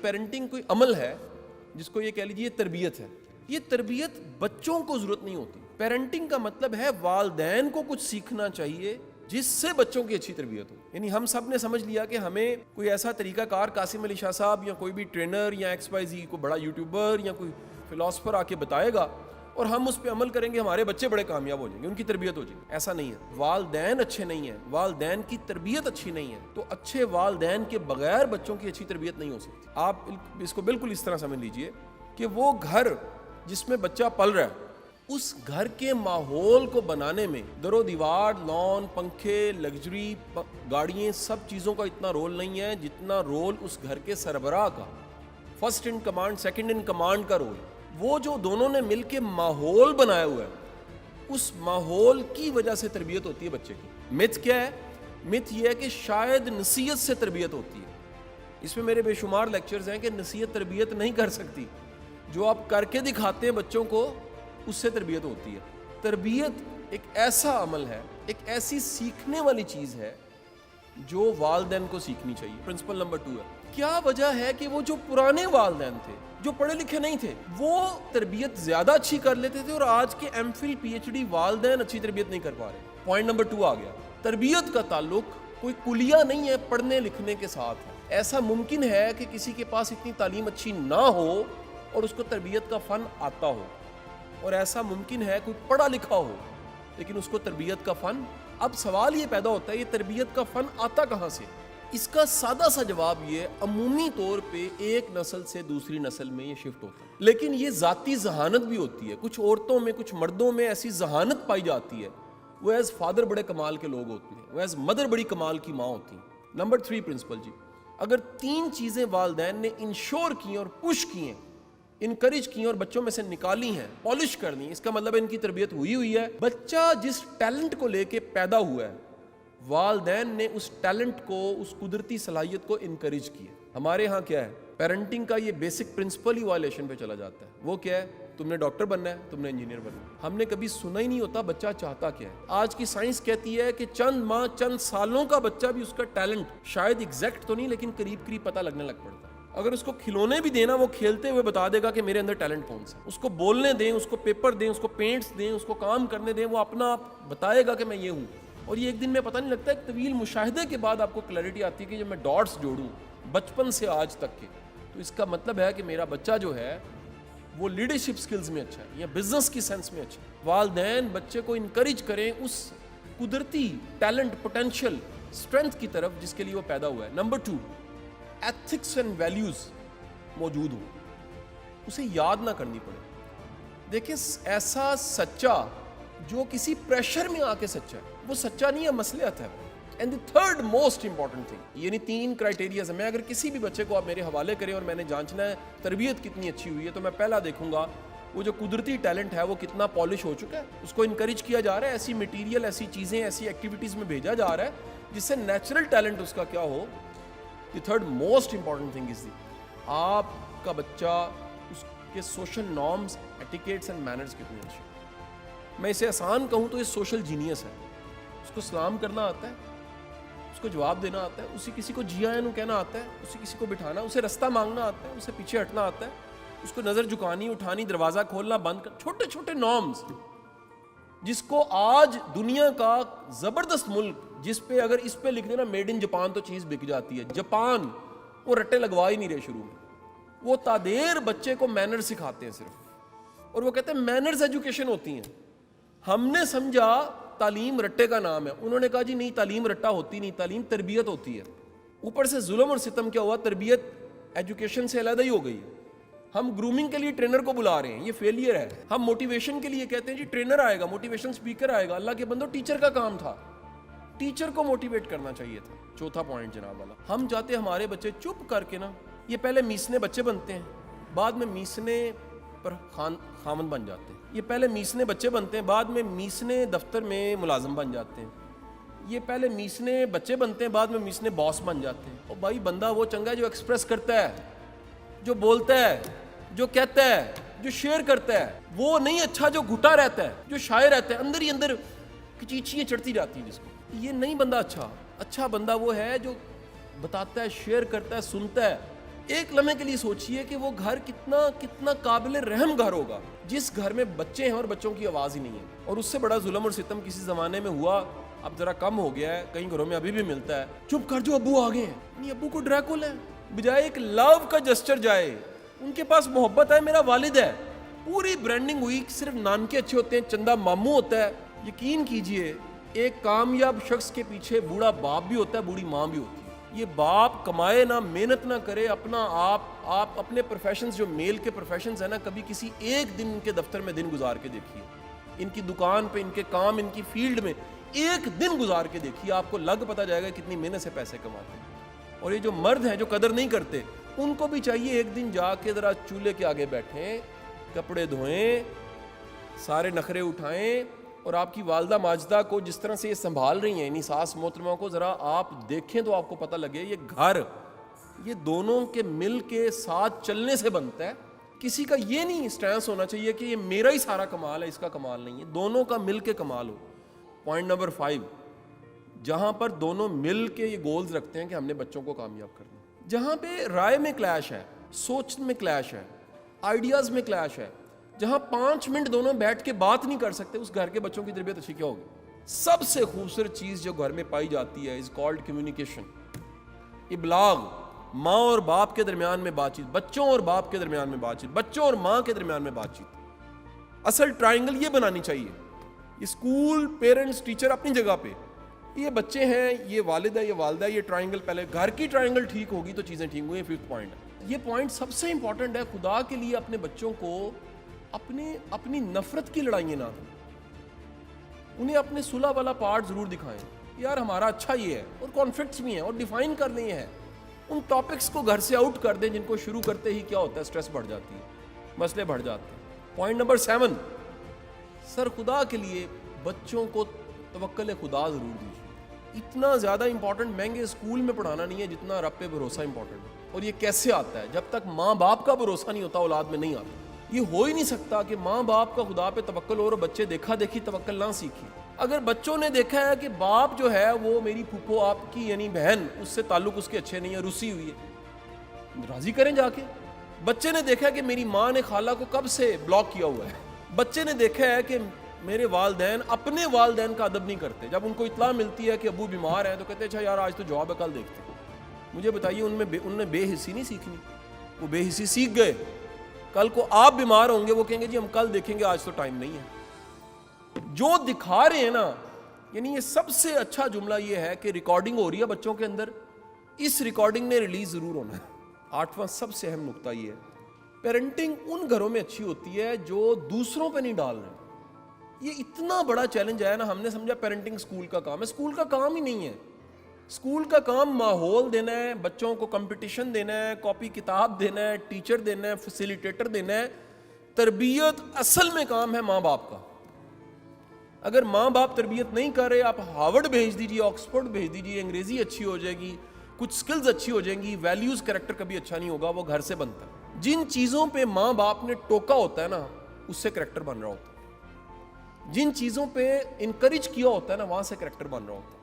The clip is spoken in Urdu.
پیرنٹنگ کوئی عمل ہے جس کو یہ کہہ لیجیے تربیت ہے. یہ تربیت بچوں کو ضرورت نہیں ہوتی. پیرنٹنگ کا مطلب ہے والدین کو کچھ سیکھنا چاہیے جس سے بچوں کی اچھی تربیت ہو. یعنی ہم سب نے سمجھ لیا کہ ہمیں کوئی ایسا طریقہ کار قاسم علی شاہ صاحب یا کوئی بھی ٹرینر یا ایکس وائی زی کوئی بڑا یوٹیوبر یا کوئی فلاسفر آ کے بتائے گا اور ہم اس پہ عمل کریں گے, ہمارے بچے بڑے کامیاب ہو جائیں گے, ان کی تربیت ہو جائے گی. ایسا نہیں ہے. والدین اچھے نہیں ہیں, والدین کی تربیت اچھی نہیں ہے, تو اچھے والدین کے بغیر بچوں کی اچھی تربیت نہیں ہو سکتی. آپ اس کو بالکل اس طرح سمجھ لیجئے کہ وہ گھر جس میں بچہ پل رہا ہے, اس گھر کے ماحول کو بنانے میں در و دیوار, لان, پنکھے, لگژری گاڑیاں, سب چیزوں کا اتنا رول نہیں ہے جتنا رول اس گھر کے سربراہ کا, first in command second in command کا رول. وہ جو دونوں نے مل کے ماحول بنایا ہوا ہے, اس ماحول کی وجہ سے تربیت ہوتی ہے بچے کی. متھ کیا ہے؟ متھ یہ ہے کہ شاید نصیحت سے تربیت ہوتی ہے. اس میں میرے بے شمار لیکچرز ہیں کہ نصیحت تربیت نہیں کر سکتی. جو آپ کر کے دکھاتے ہیں بچوں کو, اس سے تربیت ہوتی ہے. تربیت ایک ایسا عمل ہے, ایک ایسی سیکھنے والی چیز ہے جو والدین کو سیکھنی چاہیے. پرنسپل نمبر 2 ہے. کیا وجہ ہے کہ وہ جو پرانے والدین تھے, جو پڑھے لکھے نہیں تھے, وہ تربیت زیادہ اچھی کر لیتے تھے, اور آج کے M Phil P H D والدین اچھی تربیت نہیں کر پا رہے. پوائنٹ نمبر 2 آ گیا. تربیت کا تعلق کوئی کلیہ نہیں ہے پڑھنے لکھنے کے ساتھ ہے. ایسا ممکن ہے کہ کسی کے پاس اتنی تعلیم اچھی نہ ہو اور اس کو تربیت کا فن آتا ہو, اور ایسا ممکن ہے کوئی پڑھا لکھا ہو لیکن اس کو تربیت کا فن. اب سوال یہ پیدا ہوتا ہے, یہ تربیت کا فن آتا کہاں سے؟ اس کا سادہ سا جواب یہ عمومی طور پہ ایک نسل سے دوسری نسل میں یہ شفٹ ہوتا ہے. لیکن یہ ذاتی ذہانت بھی ہوتی ہے. کچھ عورتوں میں, کچھ مردوں میں ایسی ذہانت پائی جاتی ہے, وہ ایز فادر بڑے کمال کے لوگ ہوتے ہیں, وہ ایز مدر بڑی کمال کی ماں ہوتی ہیں. نمبر 3 پرنسپل جی, اگر 3 چیزیں والدین نے انشور کی اور پش کی ہیں, انکریج کی اور بچوں میں سے نکالی ہیں, پالش کر لی, اس کا مطلب ان کی تربیت ہوئی ہے. بچہ جس ٹیلنٹ کو لے کے پیدا ہوا ہے, والدین نے اس ٹیلنٹ کو, اس قدرتی صلاحیت کو انکریج کیا. ہمارے ہاں کیا ہے, پیرنٹنگ کا یہ بیسک پرنسپل ہی وائلیشن پہ چلا جاتا ہے. وہ کیا ہے, تم نے ڈاکٹر بننا ہے, تم نے انجینئر بننا ہے. ہم نے کبھی سنا ہی نہیں ہوتا بچہ چاہتا کیا ہے. آج کی سائنس کہتی ہے کہ چند ماہ, چند سالوں کا بچہ بھی اس کا ٹیلنٹ شاید ایگزیکٹ تو نہیں لیکن قریب قریب پتہ لگنے لگ پڑتا ہے. اگر اس کو کھلونے بھی دینا, وہ کھیلتے ہوئے بتا دے گا کہ میرے اندر ٹیلنٹ کون سا. اس کو بولنے دیں, اس کو پیپر دیں, اس کو پینٹس دیں, اس کو کام کرنے دیں, وہ اپنا آپ بتائے گا کہ میں یہ ہوں. اور یہ ایک دن میں پتہ نہیں لگتا, ایک طویل مشاہدے کے بعد آپ کو کلیئرٹی آتی ہے کہ جب میں ڈاٹس جوڑوں بچپن سے آج تک کے, تو اس کا مطلب ہے کہ میرا بچہ جو ہے وہ لیڈرشپ سکلز میں اچھا ہے یا بزنس کی سینس میں اچھا ہے. والدین بچے کو انکریج کریں اس قدرتی ٹیلنٹ, پوٹینشیل, اسٹرینتھ کی طرف جس کے لیے وہ پیدا ہوا ہے. نمبر 2, ایتھکس اینڈ ویلیوز موجود ہو, اسے یاد نہ کرنی پڑے. دیکھیں, ایسا سچا جو کسی پریشر میں آ کے سچا ہے, وہ سچا نہیں ہے, مصلحت ہے. And the third most important thing, یعنی 3 کرائٹیریاز ہیں. میں اگر کسی بھی بچے کو آپ میرے حوالے کریں اور میں نے جانچنا ہے تربیت کتنی اچھی ہوئی ہے, تو میں پہلا دیکھوں گا وہ جو قدرتی ٹیلنٹ ہے وہ کتنا پالش ہو چکا ہے, اس کو انکریج کیا جا رہا ہے, ایسی مٹیریل, ایسی چیزیں, ایسی ایکٹیویٹیز میں بھیجا جا رہا ہے جس سے نیچرل ٹیلنٹ اس کا کیا ہو. The third most important thing is the, آپ کا بچہ اس کے social norms, etiquettes and manners کتنے اچھے. میں اسے آسان کہوں تو یہ سوشل جینیس ہے. اس کو سلام کرنا آتا ہے, اس کو جواب دینا آتا ہے, اسے کسی کو جی آئیں کہنا آتا ہے, اسے کسی کو بٹھانا, اسے رستہ مانگنا آتا ہے, اسے پیچھے ہٹنا آتا ہے, اس کو نظر جھکانی, اٹھانی, دروازہ کھولنا, بند کر, چھوٹے چھوٹے نارمز جس کو آج دنیا کا زبردست ملک, جس پہ اگر اس پہ لکھ دینا میڈ ان جاپان تو چیز بک جاتی ہے. جاپان, وہ رٹے لگوا ہی نہیں رہے شروع میں, وہ تادیر بچے کو مینر سکھاتے ہیں صرف, اور وہ کہتے ہیں مینرز ایجوکیشن ہوتی ہیں. ہم نے سمجھا تعلیم رٹے کا نام ہے, انہوں نے کہا جی نہیں, تعلیم رٹا ہوتی نہیں, تعلیم تربیت ہوتی ہے. اوپر سے ظلم اور ستم کیا ہوا, تربیت ایجوکیشن سے علیحدہ ہی ہو گئی. ہم گرومنگ کے لیے ٹرینر کو بلا رہے ہیں, یہ فیلئر ہے. ہم موٹیویشن کے لیے کہتے ہیں جی ٹرینر آئے گا, موٹیویشن اسپیکر آئے گا. اللہ کے بندو, ٹیچر کا کام تھا, ٹیچر کو موٹیویٹ کرنا چاہیے تھا. چوتھا پوائنٹ جناب والا, ہم چاہتے ہمارے بچے چپ کر کے نا, یہ پہلے میسنے بچے بنتے ہیں, بعد میں میسنے پر خامن بن جاتے ہیں. یہ پہلے میسنے بچے بنتے ہیں, بعد میں میسنے دفتر میں ملازم بن جاتے ہیں. یہ پہلے میسنے بچے بنتے ہیں, بعد میں میسنے باس بن جاتے ہیں. اور بھائی بندہ وہ چنگا ہے جو ایکسپریس کرتا ہے, جو بولتا ہے, جو کہتا ہے, جو شیئر کرتا ہے. وہ نہیں اچھا جو گھٹا رہتا ہے, جو شائع رہتا ہے, اندر ہی اندر کچیچیاں چڑھتی جاتی ہیں جس کو. یہ نہیں بندہ اچھا. اچھا بندہ وہ ہے جو بتاتا ہے, شیئر کرتا ہے, سنتا ہے, ایک لمحے کے لیے سوچئے کہ وہ گھر کتنا قابل رحم گھر ہوگا جس گھر میں بچے ہیں اور بچوں کی آواز ہی نہیں ہے. اور اس سے بڑا ظلم اور ستم کسی زمانے میں ہوا, اب ذرا کم ہو گیا ہے, کئی گھروں میں ابھی بھی ملتا ہے, چپ کر جو ابو آگے ہیں. نہیں, ابو کو ڈریکول ہے, بجائے ایک لو کا جسچر جائے, ان کے پاس محبت ہے, میرا والد ہے. پوری برانڈنگ ہوئی, صرف نانکے اچھے ہوتے ہیں, چندہ ماموں ہوتا ہے. یقین کیجئے ایک کامیاب شخص کے پیچھے بوڑھا باپ بھی ہوتا ہے, بوڑھی ماں بھی ہوتی ہے. یہ باپ کمائے نہ, محنت نہ کرے, اپنا آپ اپنے پروفیشنز جو میل کے پروفیشنز ہیں نا, کبھی کسی ایک دن ان کے دفتر میں دن گزار کے دیکھیے, ان کی دکان پہ, ان کے کام, ان کی فیلڈ میں ایک دن گزار کے دیکھیے, آپ کو لگ پتہ جائے گا کتنی محنت سے پیسے کماتے ہیں. اور یہ جو مرد ہیں جو قدر نہیں کرتے, ان کو بھی چاہیے ایک دن جا کے ذرا چولہے کے آگے بیٹھیں, کپڑے دھوئیں, سارے نخرے اٹھائیں, اور آپ کی والدہ ماجدہ کو جس طرح سے یہ سنبھال رہی ہیں, انہی ساس محترمہ کو ذرا آپ دیکھیں تو آپ کو پتہ لگے یہ گھر یہ دونوں کے مل کے ساتھ چلنے سے بنتا ہے. کسی کا یہ نہیں سٹینس ہونا چاہیے کہ یہ میرا ہی سارا کمال ہے, اس کا کمال نہیں ہے, دونوں کا مل کے کمال ہو. پوائنٹ نمبر 5, جہاں پر دونوں مل کے یہ گولز رکھتے ہیں کہ ہم نے بچوں کو کامیاب کرنا, جہاں پہ رائے میں کلیش ہے, سوچ میں کلیش ہے, آئیڈیاز میں کلیش ہے, جہاں 5 منٹ دونوں بیٹھ کے بات نہیں کر سکتے, اس گھر کے بچوں کی تربیت اچھی کیا ہوگی؟ سب سے خوبصورت چیز جو گھر میں پائی جاتی ہے از کالڈ کمیونیکیشن, ابلاغ. ماں اور باپ کے درمیان میں بات چیت, بچوں اور باپ کے درمیان میں بات چیت, بچوں اور ماں کے درمیان میں بات چیت. اصل ٹرائنگل یہ بنانی چاہیے. اسکول, پیرنٹس, ٹیچر اپنی جگہ پہ, یہ بچے ہیں, یہ والد ہے, یہ والدہ ہے, یہ ٹرائنگل پہلے گھر کی ٹرائنگل ٹھیک ہوگی تو چیزیں ٹھیک ہوئی. 5th پوائنٹ, یہ پوائنٹ سب سے امپورٹنٹ ہے. خدا کے لیے اپنے بچوں کو اپنی نفرت کی لڑائیاں نہ دیں, انہیں اپنے صلح والا پارٹ ضرور دکھائیں. یار ہمارا اچھا یہ ہے, اور کانفلکٹس بھی ہیں, اور ڈیفائن کر لیں ہیں. ان ٹاپکس کو گھر سے آؤٹ کر دیں جن کو شروع کرتے ہی کیا ہوتا ہے, سٹریس بڑھ جاتی ہے, مسئلے بڑھ جاتے ہیں. پوائنٹ نمبر 7, سر خدا کے لیے بچوں کو توکل خدا ضرور دیجیے. اتنا زیادہ امپورٹنٹ مہنگے اسکول میں پڑھانا نہیں ہے جتنا رب پہ بھروسہ امپورٹنٹ ہے. اور یہ کیسے آتا ہے؟ جب تک ماں باپ کا بھروسہ نہیں ہوتا اولاد میں نہیں آتا. یہ ہو ہی نہیں سکتا کہ ماں باپ کا خدا پہ توکل ہو اور بچے دیکھا دیکھی توکل نہ سیکھیں. اگر بچوں نے دیکھا ہے کہ باپ جو ہے وہ میری پھپھو آپ کی یعنی بہن, اس سے تعلق اس کے اچھے نہیں ہے, روسی ہوئی ہے, راضی کریں جا کے. بچے نے دیکھا ہے کہ میری ماں نے خالہ کو کب سے بلاک کیا ہوا ہے. بچے نے دیکھا ہے کہ میرے والدین اپنے والدین کا ادب نہیں کرتے. جب ان کو اطلاع ملتی ہے کہ ابو بیمار ہیں تو کہتے ہیں اچھا یار آج تو جواب ہے, کل دیکھتے ہیں. مجھے بتائیے ان نے بے حسی نہیں سیکھنی, وہ بے حسی سیکھ گئے. کل کو آپ بیمار ہوں گے, وہ کہیں گے جی ہم کل دیکھیں گے, آج تو ٹائم نہیں ہے. جو دکھا رہے ہیں نا, یعنی یہ سب سے اچھا جملہ یہ ہے کہ ریکارڈنگ ہو رہی ہے بچوں کے اندر, اس ریکارڈنگ نے ریلیز ضرور ہونا ہے. 8واں سب سے اہم نقطہ یہ ہے, پیرنٹنگ ان گھروں میں اچھی ہوتی ہے جو دوسروں پہ نہیں ڈال رہے. یہ اتنا بڑا چیلنج ہے نا, ہم نے سمجھا پیرنٹنگ اسکول کا کام ہے. اسکول کا کام ہی نہیں ہے. اسکول کا کام ماحول دینا ہے, بچوں کو کمپٹیشن دینا ہے, کاپی کتاب دینا ہے, ٹیچر دینا ہے, فیسیلیٹیٹر دینا ہے. تربیت اصل میں کام ہے ماں باپ کا. اگر ماں باپ تربیت نہیں کر رہے, آپ ہارورڈ بھیج دیجیے, آکسفورڈ بھیج دیجیے, انگریزی اچھی ہو جائے گی, کچھ سکلز اچھی ہو جائیں گی, ویلیوز کریکٹر کبھی اچھا نہیں ہوگا. وہ گھر سے بنتا ہے. جن چیزوں پہ ماں باپ نے ٹوکا ہوتا ہے نا, اس سے کریکٹر بن رہا ہوتا ہے. جن چیزوں پہ انکریج کیا ہوتا ہے نا, وہاں سے کریکٹر بن رہا ہوتا ہے.